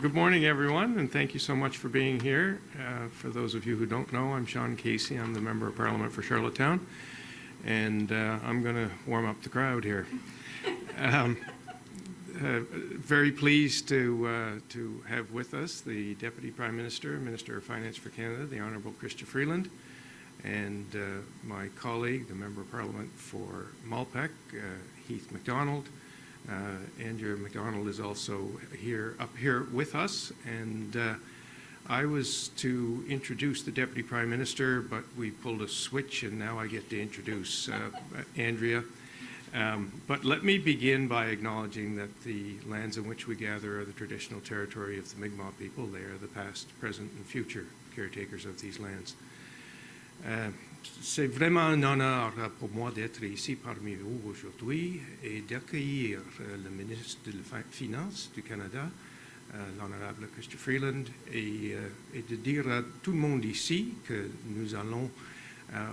Good morning, everyone, and thank you so much for being here. For those of you who don't know, I'm Sean Casey. I'm the Member of Parliament for Charlottetown, and I'm going to warm up the crowd here. Very pleased to have with us the Deputy Prime Minister, Minister of Finance for Canada, the Honourable Chrystia Freeland, and my colleague, the Member of Parliament for Malpeque, Heath MacDonald. Andrea MacDonald is also up here with us, and I was to introduce the Deputy Prime Minister, but we pulled a switch and now I get to introduce Andrea. But let me begin by acknowledging that the lands in which we gather are the traditional territory of the Mi'kmaq people. They are the past, present, and future caretakers of these lands. C'est vraiment un honneur pour moi d'être ici parmi vous aujourd'hui et d'accueillir le ministre de la Finance du Canada, l'honorable Chrystia Freeland, et de dire à tout le monde ici que nous allons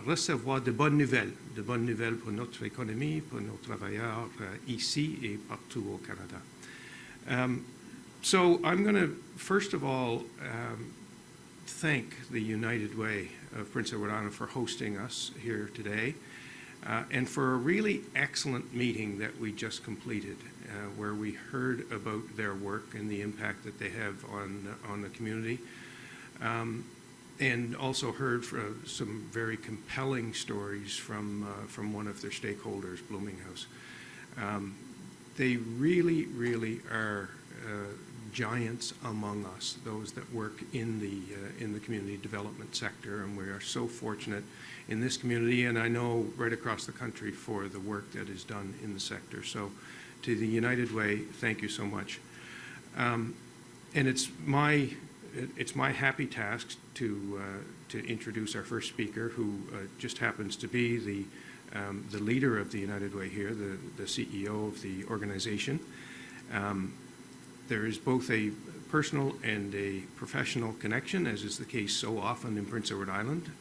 recevoir de bonnes nouvelles pour notre économie, pour nos travailleurs ici et partout au Canada. So I'm going to, first of all, thank the United Way of Prince Edward Island for hosting us here today and for a really excellent meeting that we just completed where we heard about their work and the impact that they have on the community and also heard some very compelling stories from one of their stakeholders, Bloominghouse. They really are giants among us, those that work in the community development sector, and we are so fortunate in this community, and I know right across the country, for the work that is done in the sector. So to the United Way, thank you so much. And it's my happy task to introduce our first speaker, who just happens to be the leader of the United Way here, the CEO of the organization. There is both a personal and a professional connection, as is the case so often in Prince Edward Island.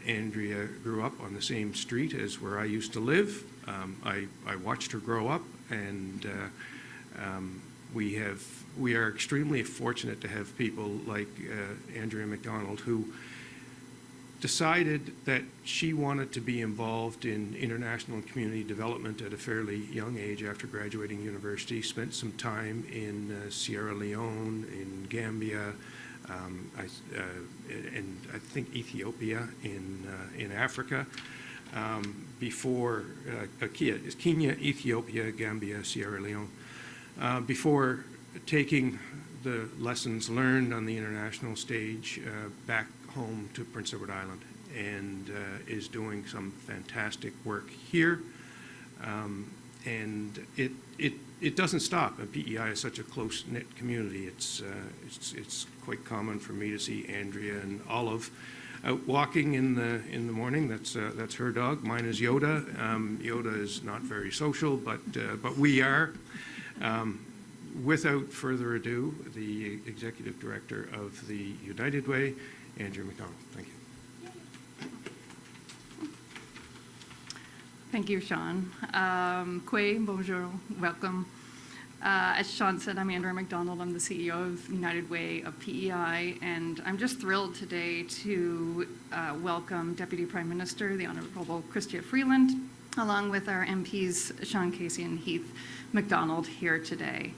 Andrea grew up on the same street as where I used to live. I watched her grow up, and we are extremely fortunate to have people like Andrea MacDonald, who decided that she wanted to be involved in international and community development at a fairly young age after graduating university, spent some time in Sierra Leone, in Gambia, and I think Ethiopia in Africa, before Kenya, Ethiopia, Gambia, Sierra Leone, before taking the lessons learned on the international stage back home to Prince Edward Island, and is doing some fantastic work here. And it doesn't stop. P.E.I. is such a close-knit community. It's quite common for me to see Andrea and Olive out walking in the morning. That's her dog. Mine is Yoda. Yoda is not very social, but we are. Without further ado, the Executive Director of the United Way, Andrea MacDonald. Thank you. Thank you, Sean. Bonjour, welcome. As Sean said, I'm Andrea MacDonald. I'm the CEO of United Way of P.E.I, and I'm just thrilled today to welcome Deputy Prime Minister, the Honourable Chrystia Freeland, along with our MPs, Sean Casey and Heath MacDonald, here today.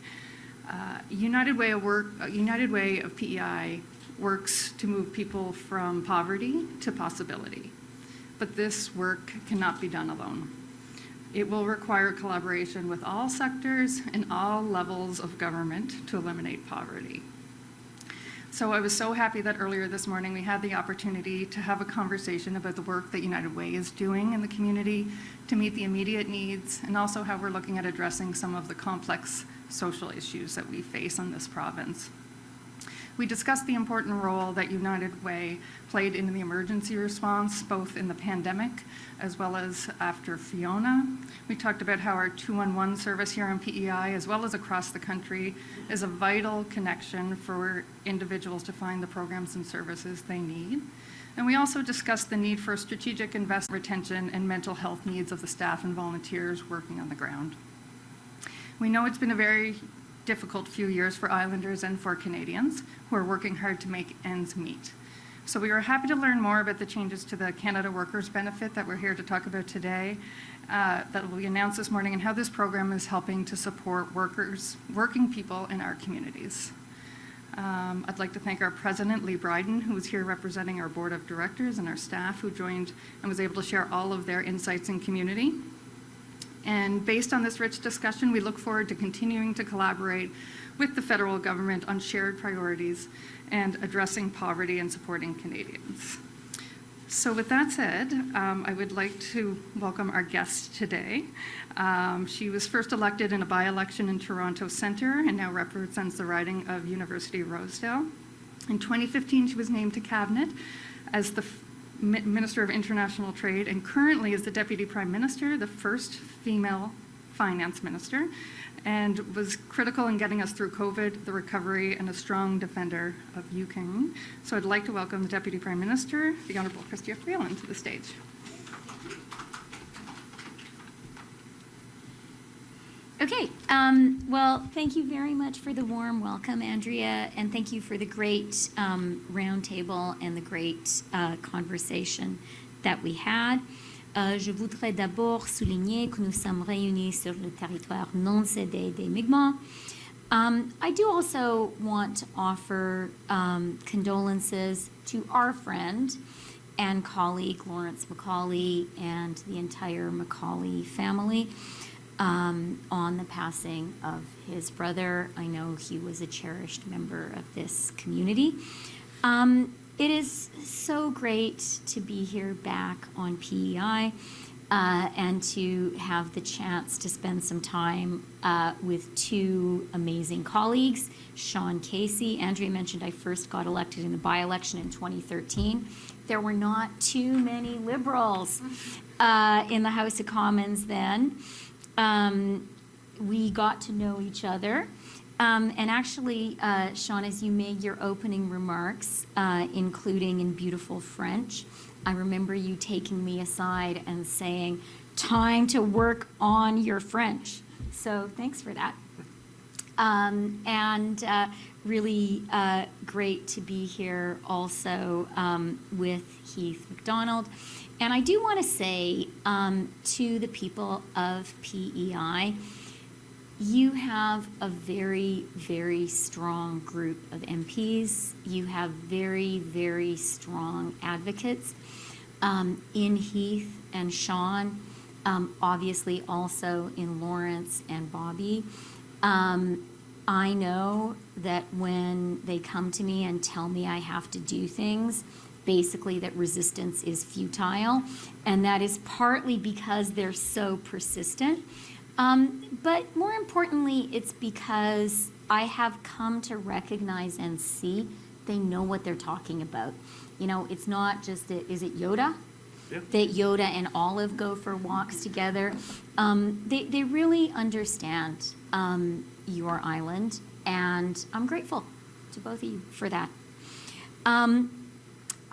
United Way of P.E.I works to move people from poverty to possibility. But this work cannot be done alone. It will require collaboration with all sectors and all levels of government to eliminate poverty. So I was so happy that earlier this morning we had the opportunity to have a conversation about the work that United Way is doing in the community to meet the immediate needs, and also how we're looking at addressing some of the complex social issues that we face in this province. We discussed the important role that United Way played in the emergency response, both in the pandemic as well as after Fiona. We talked about how our 211 service here in P.E.I, as well as across the country, is a vital connection for individuals to find the programs and services they need. And we also discussed the need for strategic investment, retention, and mental health needs of the staff and volunteers working on the ground. We know it's been a very difficult few years for Islanders and for Canadians who are working hard to make ends meet. So we are happy to learn more about the changes to the Canada Workers Benefit that we're here to talk about today, that will be announced this morning, and how this program is helping to support working people in our communities. I'd like to thank our president, Lee Bryden, who is here representing our board of directors, and our staff who joined and was able to share all of their insights in community. And based on this rich discussion, we look forward to continuing to collaborate with the federal government on shared priorities and addressing poverty and supporting Canadians. So with that said, I would like to welcome our guest today. She was first elected in a by-election in Toronto Centre and now represents the riding of University of Rosedale. In 2015, she was named to Cabinet as the Minister of International Trade, and currently is the Deputy Prime Minister, the first female finance minister, and was critical in getting us through COVID, the recovery, and a strong defender of Ukraine. So I'd like to welcome the Deputy Prime Minister, the Honourable Chrystia Freeland, to the stage. Okay, well, thank you very much for the warm welcome, Andrea, and thank you for the great roundtable and the great conversation that we had. Je voudrais d'abord souligner que nous sommes réunis sur le territoire non cédé des Mi'kmaq. I do also want to offer condolences to our friend and colleague, Lawrence Macaulay, and the entire Macaulay family. On the passing of his brother. I know he was a cherished member of this community. It is so great to be here back on P.E.I. And to have the chance to spend some time with two amazing colleagues, Sean Casey. Andrea mentioned I first got elected in the by-election in 2013. There were not too many Liberals in the House of Commons then. We got to know each other. And actually, Sean, as you made your opening remarks, including in beautiful French, I remember you taking me aside and saying, time to work on your French. So thanks for that. And really great to be here also with Heath MacDonald. And I do want to say to the people of P.E.I., you have a very, very strong group of MPs. You have very, very strong advocates in Heath and Sean, obviously also in Lawrence and Bobby. I know that when they come to me and tell me I have to do things, basically that resistance is futile, and that is partly because they're so persistent. But more importantly, it's because I have come to recognize and see they know what they're talking about. You know, it's not just, is it Yoda? Yeah. That Yoda and Olive go for walks together. They really understand your island, and I'm grateful to both of you for that.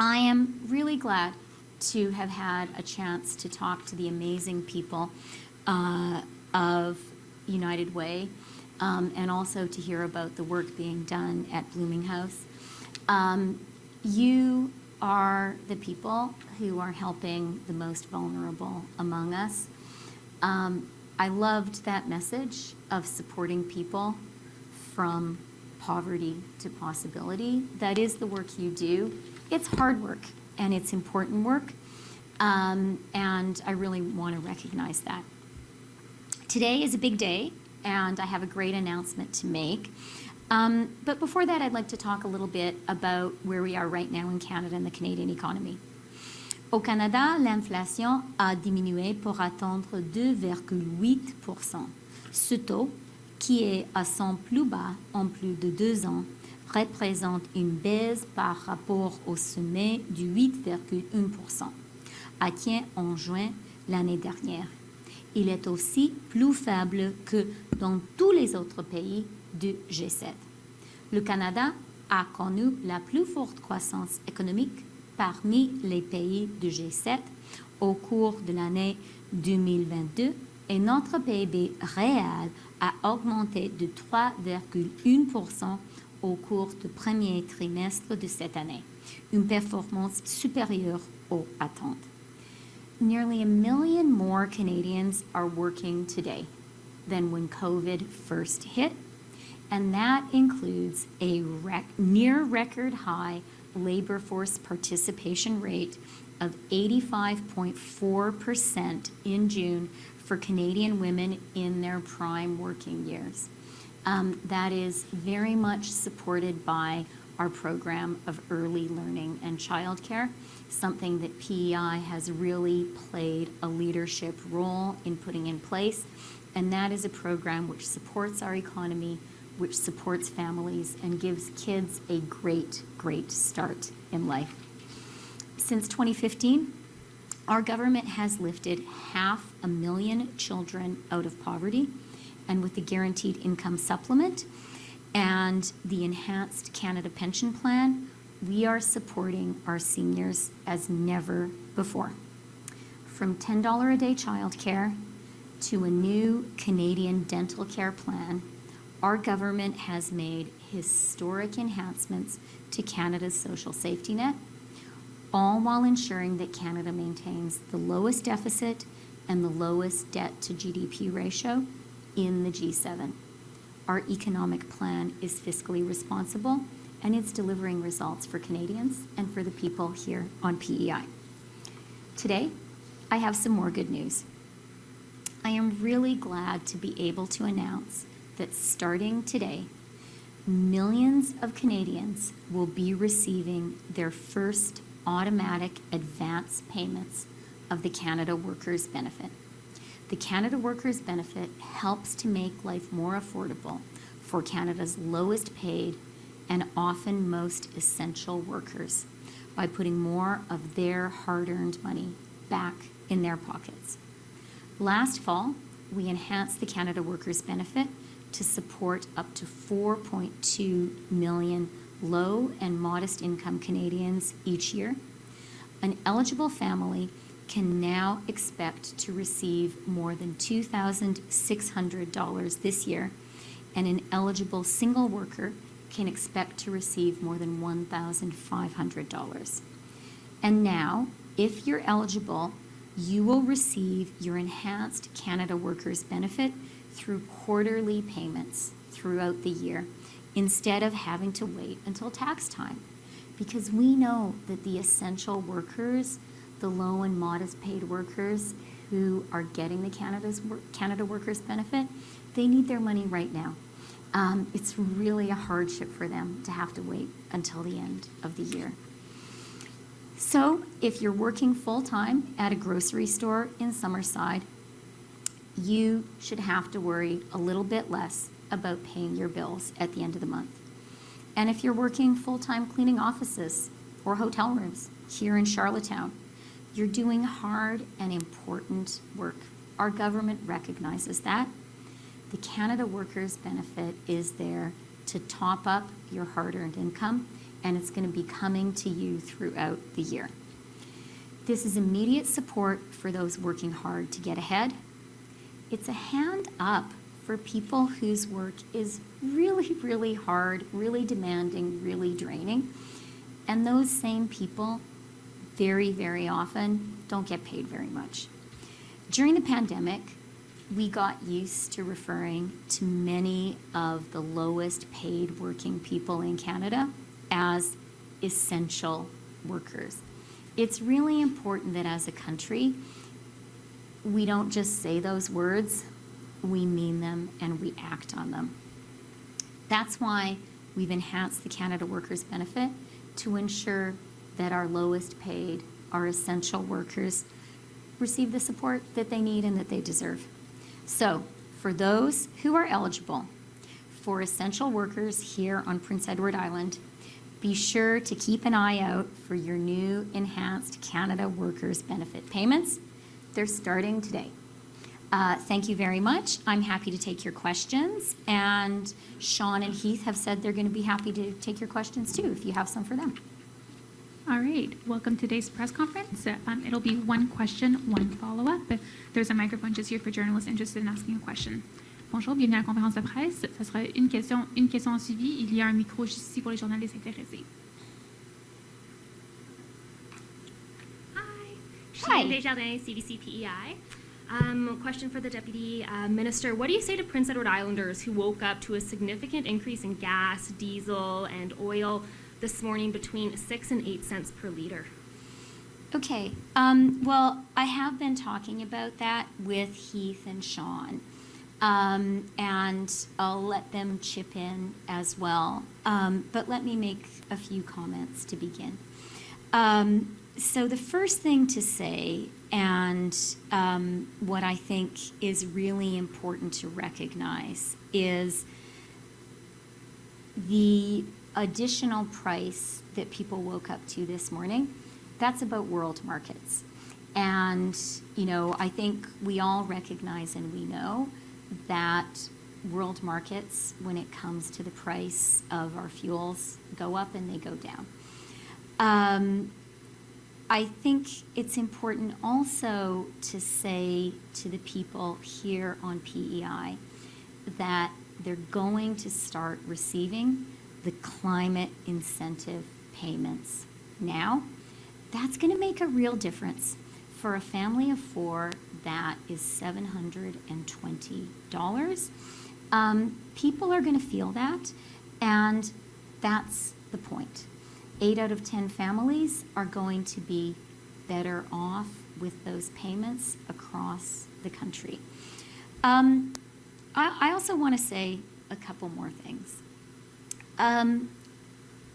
I am really glad to have had a chance to talk to the amazing people of United Way, and also to hear about the work being done at Blooming House. You are the people who are helping the most vulnerable among us. I loved that message of supporting people from poverty to possibility. That is the work you do. It's hard work and it's important work, and I really want to recognize that. Today is a big day, and I have a great announcement to make. But before that, I'd like to talk a little bit about where we are right now in Canada and the Canadian economy. Au Canada, l'inflation a diminué pour atteindre 2,8%. Ce taux, qui est à son plus bas en plus de 2 ans, représente une baisse par rapport au sommet du 8,1% atteint en juin l'année dernière. Il est aussi plus faible que dans tous les autres pays du G7. Le Canada a connu la plus forte croissance économique parmi les pays du G7 au cours de l'année 2022 et notre PIB réel a augmenté de 3,1% au cours du premier trimestre de cette année, une performance supérieure aux attentes. Nearly 1 million more Canadians are working today than when COVID first hit, and that includes a near record high labor force participation rate of 85.4% in June for Canadian women in their prime working years. That is very much supported by our program of early learning and childcare, something that P.E.I. has really played a leadership role in putting in place, and that is a program which supports our economy, which supports families, and gives kids a great, great start in life. Since 2015, our government has lifted 500,000 children out of poverty, and with the Guaranteed Income Supplement and the Enhanced Canada Pension Plan, we are supporting our seniors as never before. From $10 a day childcare to a new Canadian dental care plan, our government has made historic enhancements to Canada's social safety net, all while ensuring that Canada maintains the lowest deficit and the lowest debt to GDP ratio in the G7. Our economic plan is fiscally responsible, and it's delivering results for Canadians and for the people here on P.E.I. Today, I have some more good news. I am really glad to be able to announce that starting today, millions of Canadians will be receiving their first automatic advance payments of the Canada Workers Benefit. The Canada Workers Benefit helps to make life more affordable for Canada's lowest paid and often most essential workers by putting more of their hard-earned money back in their pockets. Last fall, we enhanced the Canada Workers Benefit to support up to 4.2 million low and modest income Canadians each year. An eligible family can now expect to receive more than $2,600 this year, and an eligible single worker can expect to receive more than $1,500. And now, if you're eligible, you will receive your enhanced Canada Workers Benefit through quarterly payments throughout the year, instead of having to wait until tax time. Because we know that the essential workers, the low and modest paid workers who are getting the Canada Workers Benefit, they need their money right now. It's really a hardship for them to have to wait until the end of the year. So if you're working full-time at a grocery store in Summerside, you should have to worry a little bit less about paying your bills at the end of the month. And if you're working full-time cleaning offices or hotel rooms here in Charlottetown, you're doing hard and important work. Our government recognizes that. The Canada Workers Benefit is there to top up your hard-earned income, and it's going to be coming to you throughout the year. This is immediate support for those working hard to get ahead. It's a hand up for people whose work is really, really hard, really demanding, really draining. And those same people very, very often don't get paid very much. During the pandemic, we got used to referring to many of the lowest paid working people in Canada as essential workers. It's really important that as a country, we don't just say those words, we mean them and we act on them. That's why we've enhanced the Canada Workers Benefit to ensure that our lowest paid, our essential workers, receive the support that they need and that they deserve. So, for those who are eligible for essential workers here on Prince Edward Island, be sure to keep an eye out for your new enhanced Canada Workers Benefit payments. They're starting today. Thank you very much. I'm happy to take your questions, and Sean and Heath have said they're going to be happy to take your questions too if you have some for them. All right, welcome to today's press conference. It'll be one question, one follow-up. There's a microphone just here for journalists interested in asking a question. Bonjour, bienvenue à la conférence de presse. Ça sera une question en suivi. Il y a un micro juste ici pour les journalistes intéressés. Hi. Desjardins, CBC PEI. Question for the Deputy Minister. What do you say to Prince Edward Islanders who woke up to a significant increase in gas, diesel, and oil this morning between 6 and 8 cents per liter? Okay. Well, I have been talking about that with Heath and Sean, and I'll let them chip in as well. But let me make a few comments to begin. So the first thing to say, and what I think is really important to recognize, is the additional price that people woke up to this morning. That's about world markets. And, you know, I think we all recognize and we know that world markets, when it comes to the price of our fuels, go up and they go down. I think it's important also to say to the people here on PEI that they're going to start receiving the climate incentive payments now. That's going to make a real difference. For a family of 4, that is $720. People are going to feel that, and that's the point. 8 out of 10 families are going to be better off with those payments across the country. I also want to say a couple more things.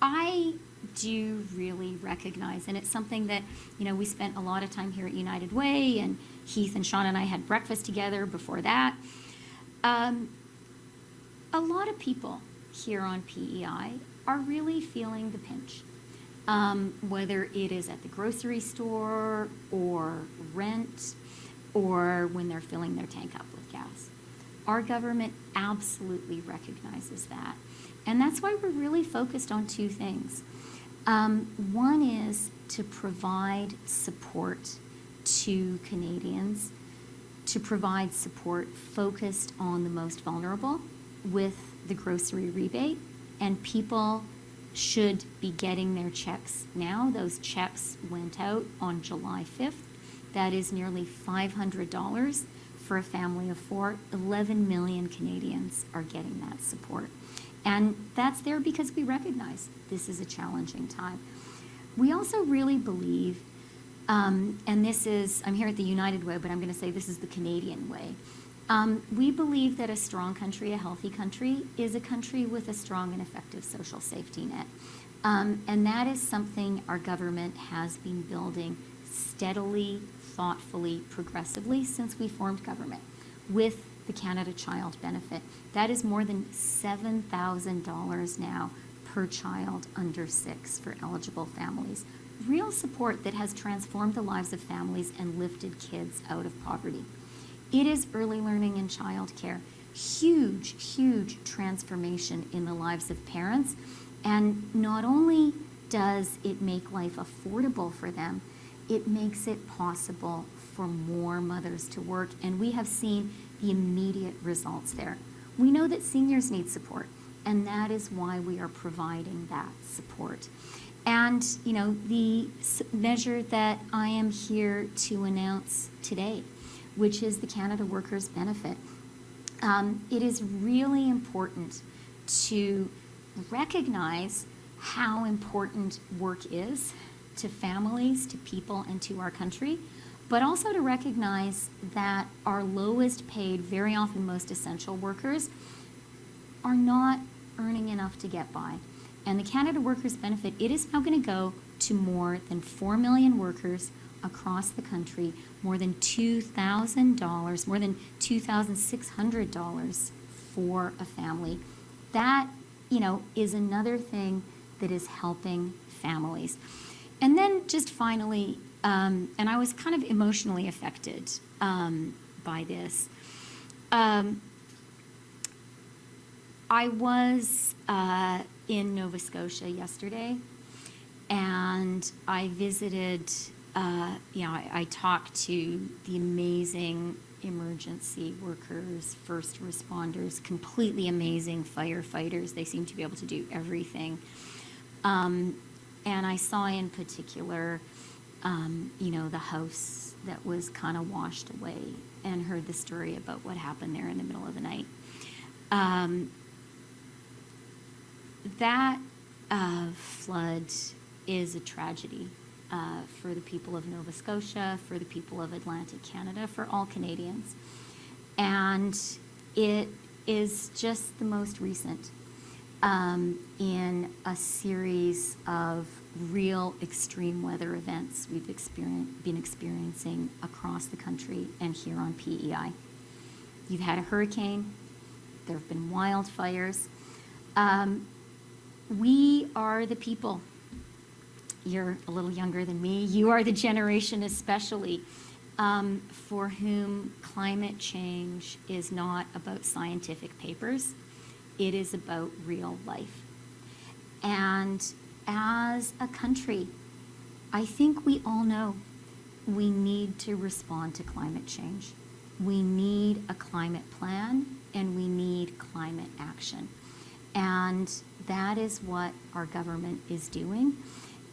I do really recognize, and it's something that, you know, we spent a lot of time here at United Way, and Heath and Sean and I had breakfast together before that. A lot of people here on PEI are really feeling the pinch. Whether it is at the grocery store or rent or when they're filling their tank up with gas. Our government absolutely recognizes that. And that's why we're really focused on 2 things. One is to provide support to Canadians, to provide support focused on the most vulnerable with the grocery rebate, and people should be getting their checks now. Those checks went out on July 5th. That is nearly $500 for a family of 4. 11 million Canadians are getting that support. And that's there because we recognize this is a challenging time. We also really believe, and this is, I'm here at the United Way, but I'm going to say this is the Canadian way. We believe that a strong country, a healthy country, is a country with a strong and effective social safety net. And that is something our government has been building steadily, thoughtfully, progressively since we formed government with the Canada Child Benefit. That is more than $7,000 now per child under 6 for eligible families. Real support that has transformed the lives of families and lifted kids out of poverty. It is early learning and childcare. Huge, huge transformation in the lives of parents. And not only does it make life affordable for them, it makes it possible for more mothers to work. And we have seen the immediate results there. We know that seniors need support, and that is why we are providing that support. And, you know, the measure that I am here to announce today, which is the Canada Workers Benefit. It is really important to recognize how important work is to families, to people, and to our country, but also to recognize that our lowest paid, very often most essential workers are not earning enough to get by. And the Canada Workers Benefit, it is now going to go to more than 4 million workers across the country, more than $2,000, more than $2,600 for a family. That, you know, is another thing that is helping families. And then just finally, and I was kind of emotionally affected by this. I was in Nova Scotia yesterday, And I visited, I talked to the amazing emergency workers, first responders, completely amazing firefighters. They seem to be able to do everything. And I saw in particular, the house that was kind of washed away, and heard the story about what happened there in the middle of the night. That flood is a tragedy for the people of Nova Scotia, for the people of Atlantic Canada, for all Canadians. And it is just the most recent in a series of real extreme weather events we've been experiencing across the country and here on PEI. You've had a hurricane, there have been wildfires. We are the people. You're a little younger than me. You are the generation especially for whom climate change is not about scientific papers. It is about real life. And as a country, I think we all know we need to respond to climate change. We need a climate plan, and we need climate action. And that is what our government is doing.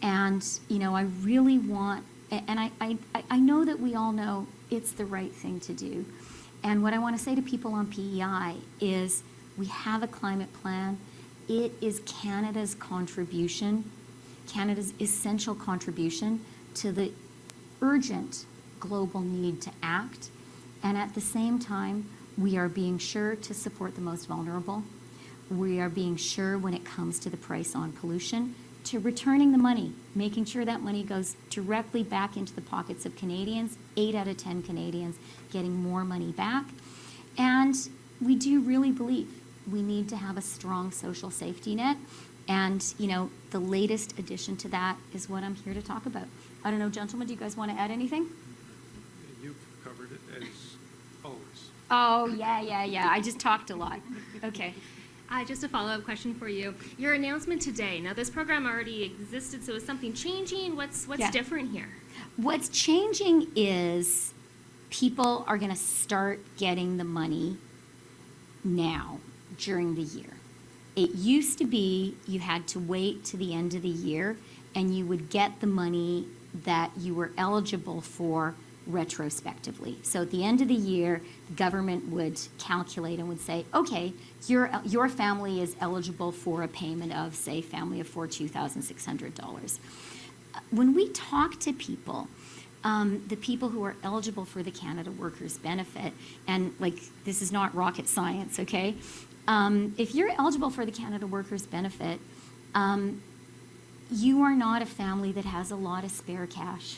And, I really want, and I know that we all know it's the right thing to do. And what I want to say to people on PEI is we have a climate plan. It is Canada's contribution, Canada's essential contribution to the urgent global need to act. And at the same time, we are being sure to support the most vulnerable. We are being sure when it comes to the price on pollution, to returning the money, making sure that money goes directly back into the pockets of Canadians, 8 out of 10 Canadians getting more money back. And we do really believe we need to have a strong social safety net. And, the latest addition to that is what I'm here to talk about. I don't know, gentlemen, do you guys want to add anything? You've covered it as always. Oh, yeah. I just talked a lot. Okay. Just a follow-up question for you. Your announcement today, now this program already existed, so is something changing? What's different here? What's changing is people are going to start getting the money now during the year. It used to be you had to wait to the end of the year and you would get the money that you were eligible for retrospectively. So at the end of the year, the government would calculate and would say, okay, your family is eligible for a payment of, say, family of four, $2,600. When we talk to people, the people who are eligible for the Canada Workers Benefit, and this is not rocket science, okay? If you're eligible for the Canada Workers Benefit, you are not a family that has a lot of spare cash.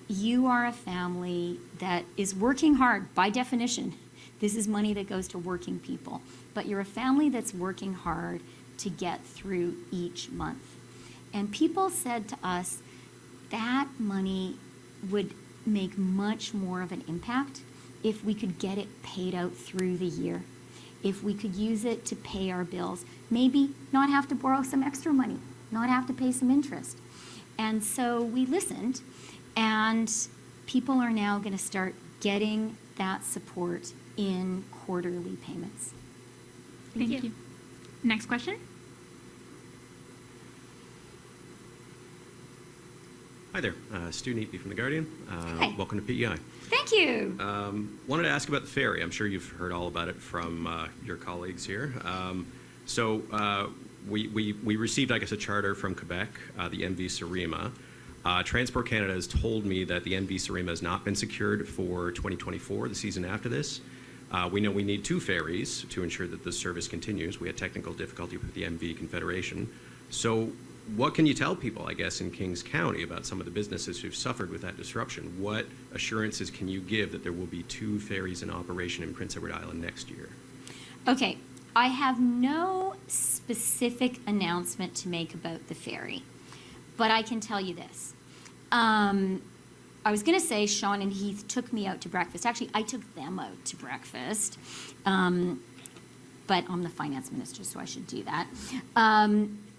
You are a family that is working hard, by definition. This is money that goes to working people. But you're a family that's working hard to get through each month. And people said to us that money would make much more of an impact if we could get it paid out through the year. If we could use it to pay our bills, maybe not have to borrow some extra money, not have to pay some interest. And so we listened, and people are now going to start getting that support in quarterly payments. Thank you. Next question. Hi there, Stu Neatby from The Guardian. Hi. Welcome to PEI. Thank you. Wanted to ask about the ferry. I'm sure you've heard all about it from your colleagues here. We received, I guess, a charter from Quebec, the MV Surima. Transport Canada has told me that the MV Surima has not been secured for 2024, the season after this. We know we need 2 ferries to ensure that the service continues. We had technical difficulty with the MV Confederation. So what can you tell people, I guess, in Kings County about some of the businesses who've suffered with that disruption? What assurances can you give that there will be 2 ferries in operation in Prince Edward Island next year? Okay, I have no specific announcement to make about the ferry, but I can tell you this. I was going to say Sean and Heath took me out to breakfast. Actually, I took them out to breakfast, but I'm the finance minister, so I should do that.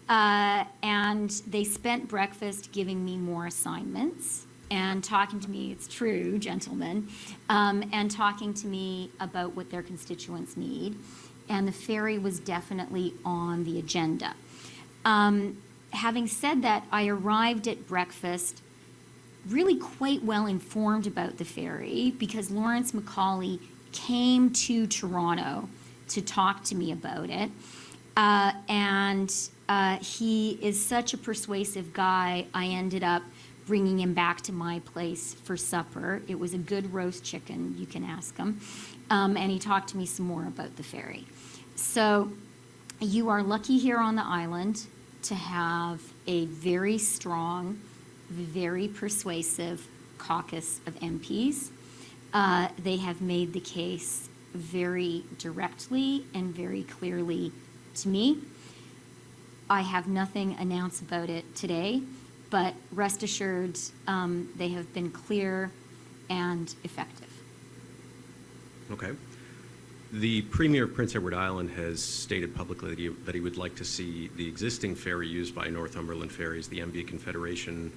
And they spent breakfast giving me more assignments and talking to me, it's true, gentlemen, and talking to me about what their constituents need. And the ferry was definitely on the agenda. Having said that, I arrived at breakfast really quite well informed about the ferry because Lawrence Macaulay came to Toronto to talk to me about it. And he is such a persuasive guy, I ended up bringing him back to my place for supper. It was a good roast chicken, you can ask him. And he talked to me some more about the ferry. So you are lucky here on the island to have a very strong, very persuasive caucus of MPs. They have made the case very directly and very clearly to me. I have nothing announced about it today, but rest assured, they have been clear and effective. Okay. The Premier of Prince Edward Island has stated publicly that he would like to see the existing ferry used by Northumberland Ferries, the MV Confederation,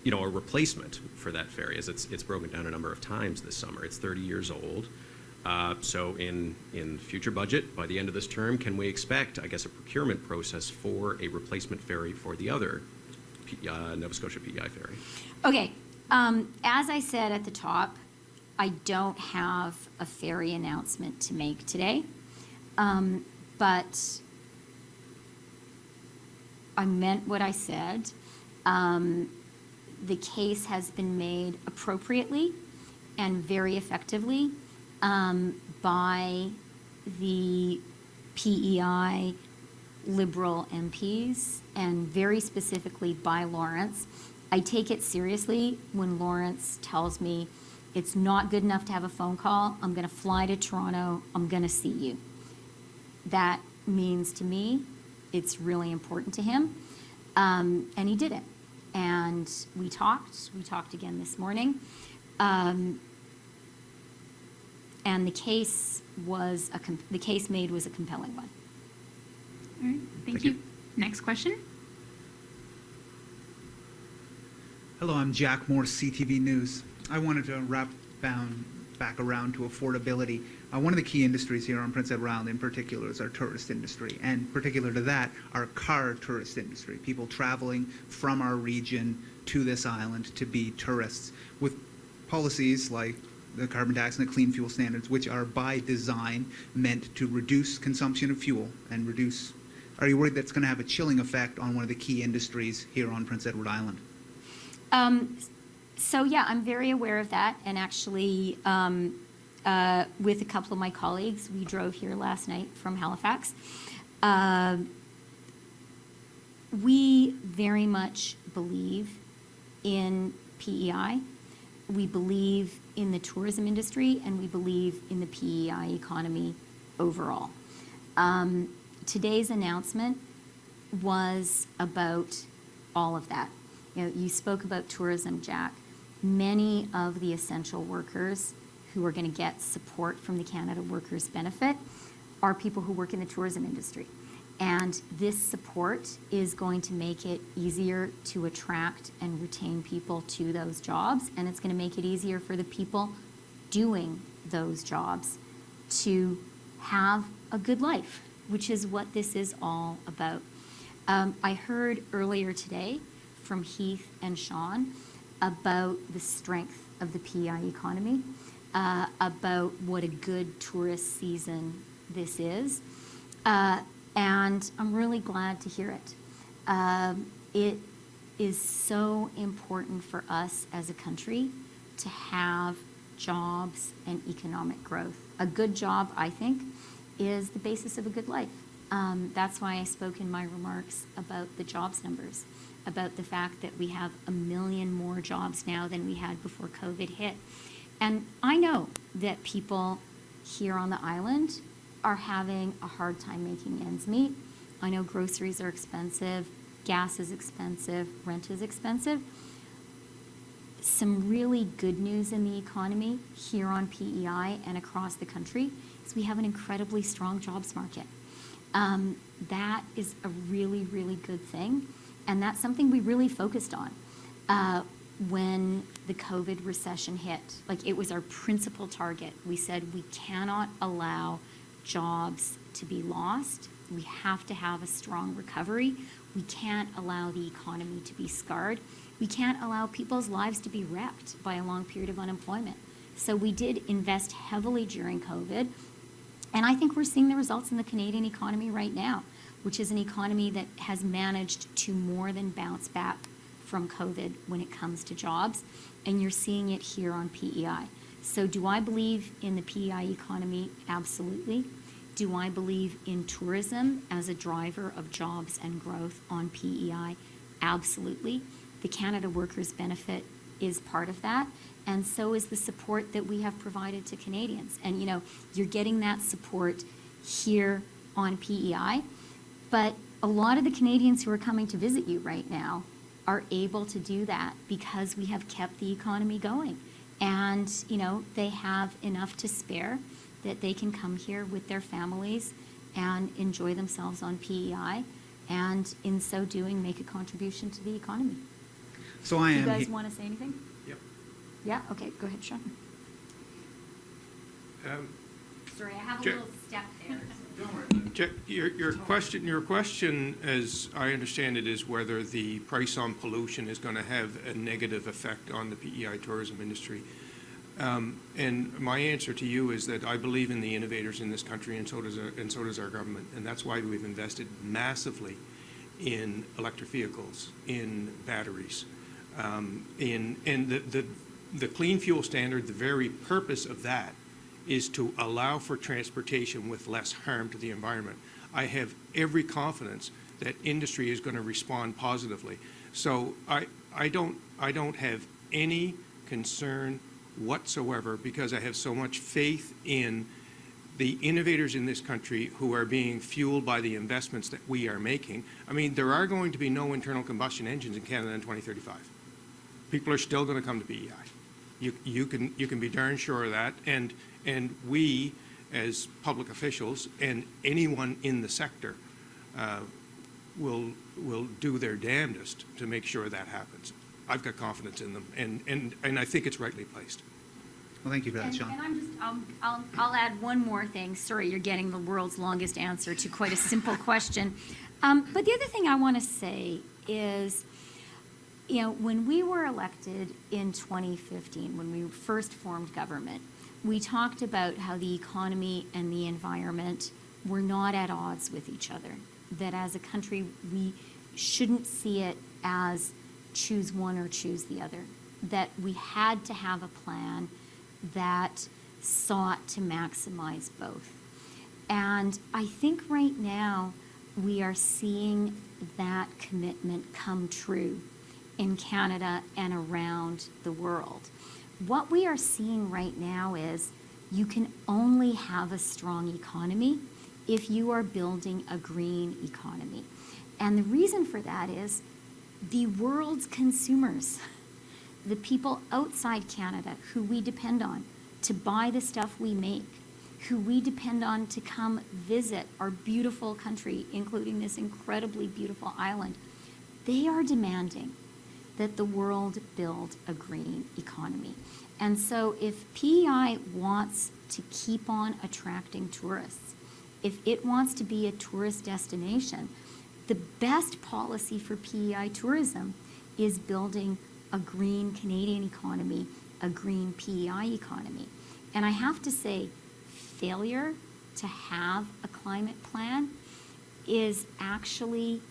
a replacement for that ferry, as it's broken down a number of times this summer. It's 30 years old. So in future budget, by the end of this term, can we expect, I guess, a procurement process for a replacement ferry for the other Nova Scotia P.E.I. ferry? Okay. As I said at the top, I don't have a ferry announcement to make today, but I meant what I said. The case has been made appropriately and very effectively by the P.E.I. Liberal MPs and very specifically by Lawrence. I take it seriously when Lawrence tells me it's not good enough to have a phone call. I'm going to fly to Toronto. I'm going to see you. That means to me it's really important to him. And he did it. And we talked. We talked again this morning. And the case made was a compelling one. All right, thank you. Next question. Hello, I'm Jack Moore, CTV News. I wanted to wrap back around to affordability. One of the key industries here on Prince Edward Island in particular is our tourist industry, and particular to that, our car tourist industry, people traveling from our region to this island to be tourists, with policies like the carbon tax and the clean fuel standards, which are by design meant to reduce consumption of fuel and reduce. Are you worried that's going to have a chilling effect on one of the key industries here on Prince Edward Island? So yeah, I'm very aware of that, and actually with a couple of my colleagues, we drove here last night from Halifax. We very much believe in P.E.I. We believe in the tourism industry, and we believe in the P.E.I. economy overall. Today's announcement was about all of that. You spoke about tourism, Jack. Many of the essential workers who are going to get support from the Canada Workers Benefit are people who work in the tourism industry. And this support is going to make it easier to attract and retain people to those jobs, and it's going to make it easier for the people doing those jobs to have a good life, which is what this is all about. I heard earlier today from Heath and Sean about the strength of the P.E.I. economy, about what a good tourist season this is. And I'm really glad to hear it. It is so important for us as a country to have jobs and economic growth. A good job, I think, is the basis of a good life. That's why I spoke in my remarks about the jobs numbers, about the fact that we have 1 million more jobs now than we had before COVID hit. And I know that people here on the island are having a hard time making ends meet. I know groceries are expensive, gas is expensive, rent is expensive. Some really good news in the economy here on P.E.I. and across the country is we have an incredibly strong jobs market. That is a really, really good thing. And that's something we really focused on when the COVID recession hit. Like, it was our principal target. We said we cannot allow jobs to be lost. We have to have a strong recovery. We can't allow the economy to be scarred. We can't allow people's lives to be wrecked by a long period of unemployment. So we did invest heavily during COVID. And I think we're seeing the results in the Canadian economy right now, which is an economy that has managed to more than bounce back from COVID when it comes to jobs. And you're seeing it here on P.E.I. So do I believe in the P.E.I. economy? Absolutely. Do I believe in tourism as a driver of jobs and growth on P.E.I.? Absolutely. The Canada Workers Benefit is part of that, and so is the support that we have provided to Canadians. And, you know, you're getting that support here on P.E.I., but a lot of the Canadians who are coming to visit you right now are able to do that because we have kept the economy going. And, you know, they have enough to spare that they can come here with their families and enjoy themselves on P.E.I., and in so doing, make a contribution to the economy. So I Do am. you guys want to say anything? Yep. Yeah? Okay, go ahead, Sean. Sorry, I have a Jack- little step there. Jack, your question, as I understand it, is whether the price on pollution is going to have a negative effect on the PEI tourism industry. And my answer to you is that I believe in the innovators in this country, and so does our government, and that's why we've invested massively in electric vehicles, in batteries, in the clean fuel standard. The very purpose of that is to allow for transportation with less harm to the environment. I have every confidence that industry is going to respond positively. So I don't have any concern whatsoever, because I have so much faith in the innovators in this country who are being fueled by the investments that we are making. I mean, there are going to be no internal combustion engines in Canada in 2035. People are still going to come to PEI. You can be darn sure of that. And we, as public officials, and anyone in the sector, will do their damnedest to make sure that happens. I've got confidence in them, and I think it's rightly placed. Well, thank you for that, Sean. And I'm just, I'll add one more thing. Sorry, you're getting the world's longest answer to quite a simple question. But the other thing I want to say is, you know, when we were elected in 2015, when we first formed government, we talked about how the economy and the environment were not at odds with each other. That as a country, we shouldn't see it as choose one or choose the other. That we had to have a plan that sought to maximize both. And I think right now we are seeing that commitment come true in Canada and around the world. What we are seeing right now is you can only have a strong economy if you are building a green economy. And the reason for that is the world's consumers, the people outside Canada who we depend on to buy the stuff we make, who we depend on to come visit our beautiful country, including this incredibly beautiful island, they are demanding that the world build a green economy. And so if PEI wants to keep on attracting tourists, if it wants to be a tourist destination, the best policy for PEI tourism is building a green Canadian economy, a green PEI economy. And I have to say, failure to have a climate plan is actually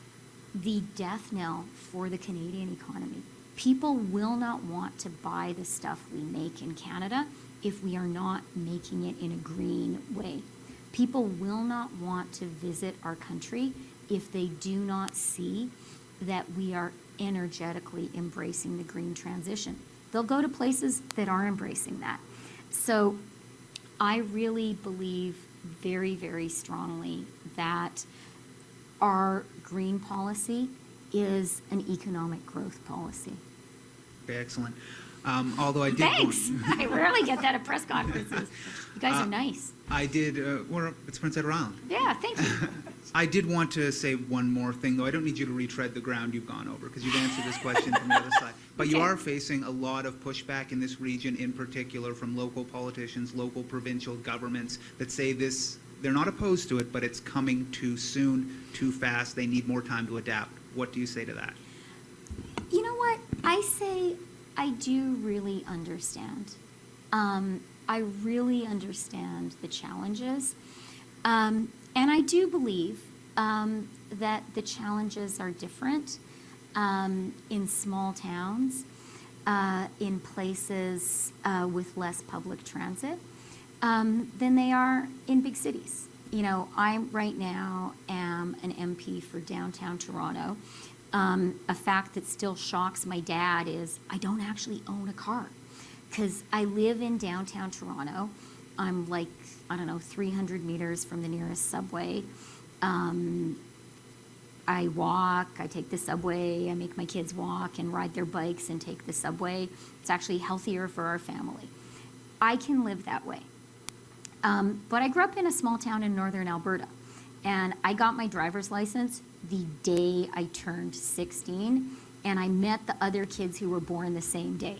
the death knell for the Canadian economy. People will not want to buy the stuff we make in Canada if we are not making it in a green way. People will not want to visit our country if they do not see that we are energetically embracing the green transition. They'll go to places that are embracing that. So I really believe very, very strongly that our green policy is an economic growth policy. Okay, excellent. Although I did. Thanks. I rarely get that at press conferences. You guys are nice. I did. It's Prince Edward Island. Yeah, thank you. I did want to say one more thing, though. I don't need you to retread the ground you've gone over, because you've answered this question from the other side. But you Okay. are facing a lot of pushback in this region, in particular from local politicians, local provincial governments, that say this, they're not opposed to it, but it's coming too soon, too fast. They need more time to adapt. What do you say to that? You know what? I say I do really understand. I really understand the challenges. And I do believe that the challenges are different in small towns, in places with less public transit, than they are in big cities. You know, I right now am an MP for downtown Toronto. A fact that still shocks my dad is I don't actually own a car because I live in downtown Toronto. I'm like, I don't know, 300 meters from the nearest subway. I walk, I take the subway, I make my kids walk and ride their bikes and take the subway. It's actually healthier for our family. I can live that way. But I grew up in a small town in northern Alberta, and I got my driver's license the day I turned 16, and I met the other kids who were born the same day.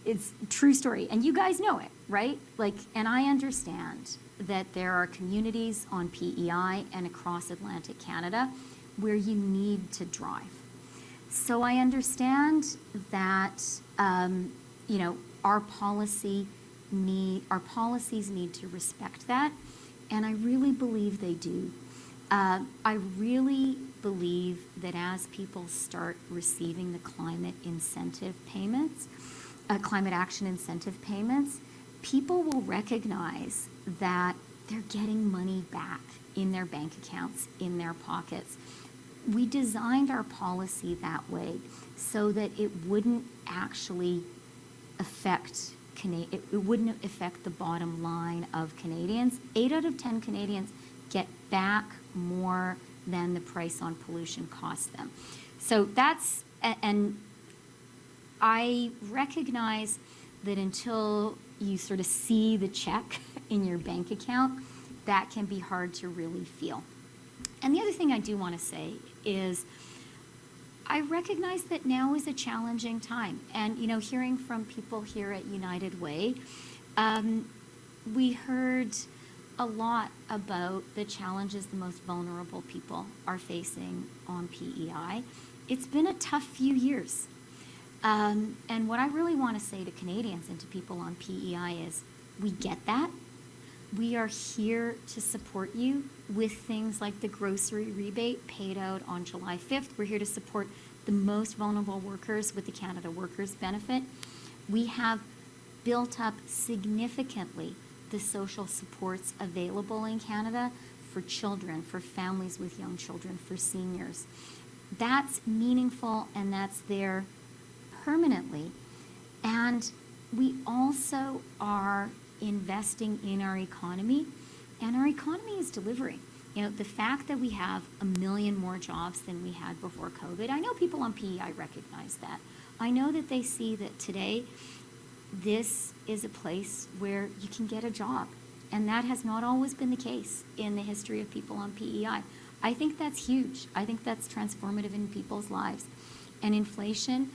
It's a true story, and you guys know it, right? Like, and I understand that there are communities on P.E.I. and across Atlantic Canada where you need to drive. So I understand that, you know, our policies need to respect that, and I really believe they do. I really believe that as people start receiving the climate incentive payments, climate action incentive payments, people will recognize that they're getting money back in their bank accounts, in their pockets. We designed our policy that way so that it wouldn't actually affect it wouldn't affect the bottom line of Canadians. 8 out of 10 Canadians get back more than the price on pollution costs them. So that's, and I recognize that until you sort of see the check in your bank account, that can be hard to really feel. And the other thing I do want to say is I recognize that now is a challenging time. And, you know, hearing from people here at United Way, we heard a lot about the challenges the most vulnerable people are facing on P.E.I. It's been a tough few years. And what I really want to say to Canadians and to people on P.E.I. is we get that. We are here to support you with things like the grocery rebate paid out on July 5th. We're here to support the most vulnerable workers with the Canada Workers Benefit. We have built up significantly the social supports available in Canada for children, for families with young children, for seniors. That's meaningful, and that's there permanently. And we also are investing in our economy, and our economy is delivering. You know, the fact that we have 1 million more jobs than we had before COVID, I know people on P.E.I. recognize that. I know that they see that today this is a place where you can get a job, and that has not always been the case in the history of people on P.E.I. I think that's huge. I think that's transformative in people's lives. And inflation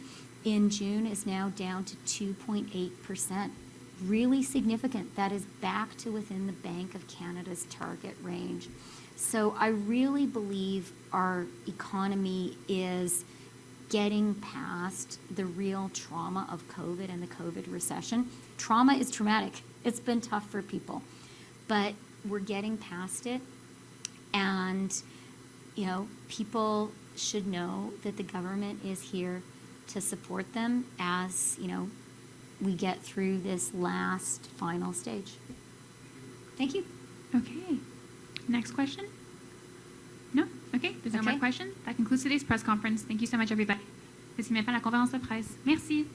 in June is now down to 2.8%. Really significant. That is back to within the Bank of Canada's target range. So I really believe our economy is getting past the real trauma of COVID and the COVID recession. Trauma is traumatic. It's been tough for people, but we're getting past it. And, you know, people should know that the government is here to support them as, you know, we get through this last final stage. Thank you. Okay. Next question? No? Okay. There's no more Okay. questions. That concludes today's press conference. Thank you so much, everybody. Ceci met fin à la conférence de presse. Merci.